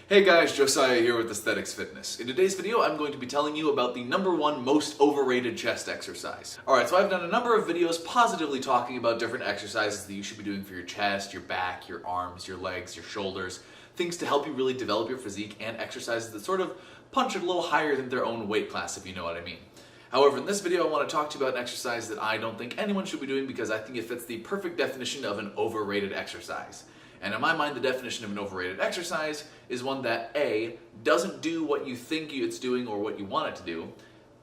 Hey guys, Josiah here with Aesthetyx Fitness. In today's video, I'm going to be telling you about the #1 most overrated chest exercise. Alright, so I've done a number of videos positively talking about different exercises that you should be doing for your chest, your back, your arms, your legs, your shoulders, things to help you really develop your physique, and exercises that sort of punch it a little higher than their own weight class, if you know what I mean. However, in this video, I want to talk to you about an exercise that I don't think anyone should be doing because I think it fits the perfect definition of an overrated exercise. And in my mind, the definition of an overrated exercise is one that A, doesn't do what you think it's doing or what you want it to do,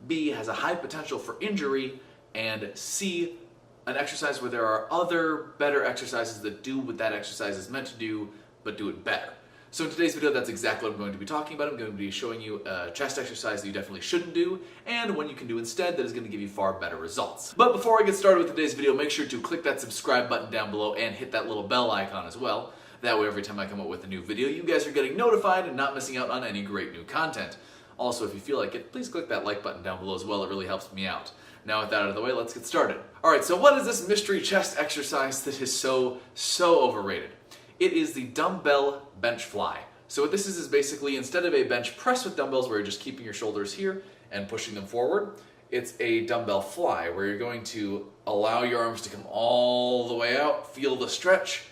B, has a high potential for injury, and C, an exercise where there are other better exercises that do what that exercise is meant to do, but do it better. So in today's video, that's exactly what I'm going to be talking about. I'm going to be showing you a chest exercise that you definitely shouldn't do, and one you can do instead that is going to give you far better results. But before I get started with today's video, make sure to click that subscribe button down below and hit that little bell icon as well. That way every time I come up with a new video, you guys are getting notified and not missing out on any great new content. Also, if you feel like it, please click that like button down below as well. It really helps me out. Now with that out of the way, let's get started. Alright, so what is this mystery chest exercise that is so overrated? It is the Dumbbell Bench Fly. So what this is basically, instead of a bench press with dumbbells where you're just keeping your shoulders here and pushing them forward, it's a dumbbell fly where you're going to allow your arms to come all the way out, feel the stretch,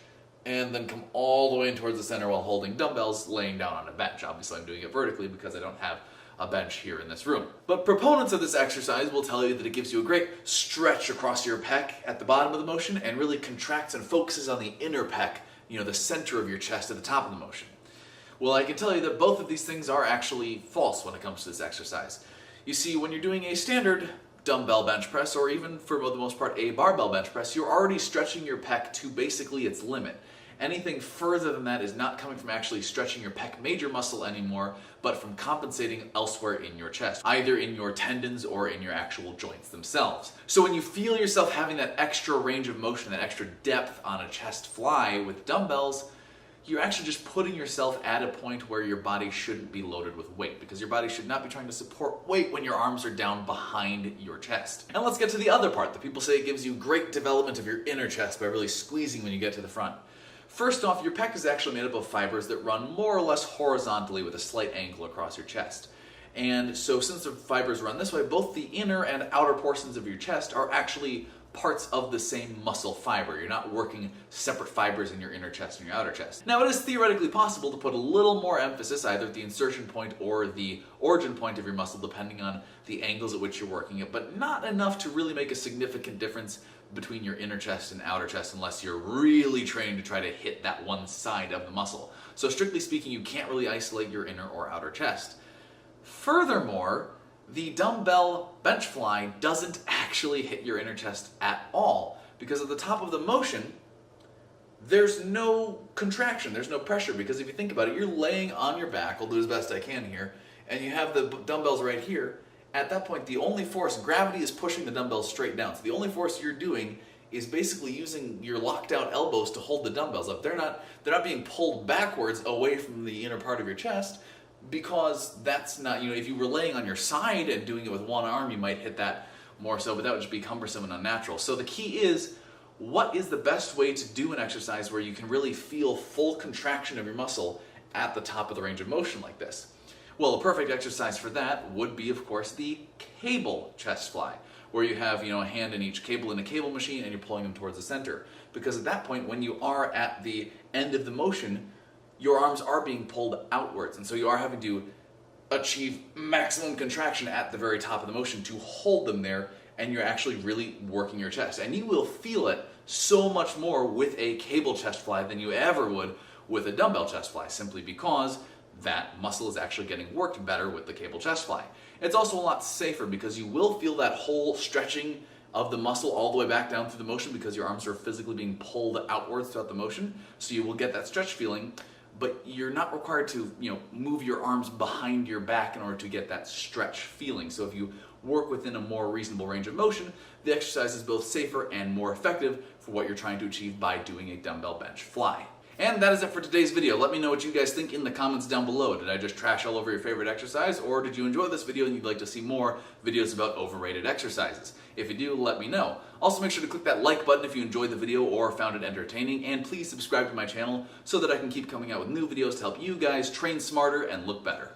and then come all the way in towards the center while holding dumbbells laying down on a bench. Obviously I'm doing it vertically because I don't have a bench here in this room. But proponents of this exercise will tell you that it gives you a great stretch across your pec at the bottom of the motion and really contracts and focuses on the inner pec, the center of your chest at the top of the motion. Well, I can tell you that both of these things are actually false when it comes to this exercise. You see, when you're doing a standard dumbbell bench press, or even for the most part a barbell bench press, you're already stretching your pec to basically its limit. Anything further than that is not coming from actually stretching your pec major muscle anymore, but from compensating elsewhere in your chest, either in your tendons or in your actual joints themselves. So when you feel yourself having that extra range of motion, that extra depth on a chest fly with dumbbells, you're actually just putting yourself at a point where your body shouldn't be loaded with weight, because your body should not be trying to support weight when your arms are down behind your chest. And let's get to the other part. The people say it gives you great development of your inner chest by really squeezing when you get to the front. First off, your pec is actually made up of fibers that run more or less horizontally with a slight angle across your chest. And so since the fibers run this way, both the inner and outer portions of your chest are actually parts of the same muscle fiber. You're not working separate fibers in your inner chest and your outer chest. Now, it is theoretically possible to put a little more emphasis either at the insertion point or the origin point of your muscle, depending on the angles at which you're working it, but not enough to really make a significant difference between your inner chest and outer chest unless you're really trained to try to hit that one side of the muscle. So strictly speaking, you can't really isolate your inner or outer chest. Furthermore, the dumbbell bench fly doesn't actually hit your inner chest at all, because at the top of the motion, there's no contraction, there's no pressure, because if you think about it, you're laying on your back, I'll do as best I can here, and you have the dumbbells right here. At that point, the only force, gravity is pushing the dumbbells straight down, so the only force you're doing is basically using your locked out elbows to hold the dumbbells up. They're not being pulled backwards away from the inner part of your chest, because that's not, if you were laying on your side and doing it with one arm, you might hit that more so, but that would just be cumbersome and unnatural. So the key is, what is the best way to do an exercise where you can really feel full contraction of your muscle at the top of the range of motion like this? Well, a perfect exercise for that would be, of course, the cable chest fly, where you have, a hand in each cable in a cable machine and you're pulling them towards the center. Because at that point, when you are at the end of the motion, your arms are being pulled outwards, and so you are having to achieve maximum contraction at the very top of the motion to hold them there, and you're actually really working your chest. And you will feel it so much more with a cable chest fly than you ever would with a dumbbell chest fly, simply because that muscle is actually getting worked better with the cable chest fly. It's also a lot safer because you will feel that whole stretching of the muscle all the way back down through the motion, because your arms are physically being pulled outwards throughout the motion, so you will get that stretch feeling. But you're not required to, move your arms behind your back in order to get that stretch feeling. So if you work within a more reasonable range of motion, the exercise is both safer and more effective for what you're trying to achieve by doing a dumbbell bench fly. And that is it for today's video. Let me know what you guys think in the comments down below. Did I just trash all over your favorite exercise, or did you enjoy this video and you'd like to see more videos about overrated exercises? If you do, let me know. Also, make sure to click that like button if you enjoyed the video or found it entertaining, and please subscribe to my channel so that I can keep coming out with new videos to help you guys train smarter and look better.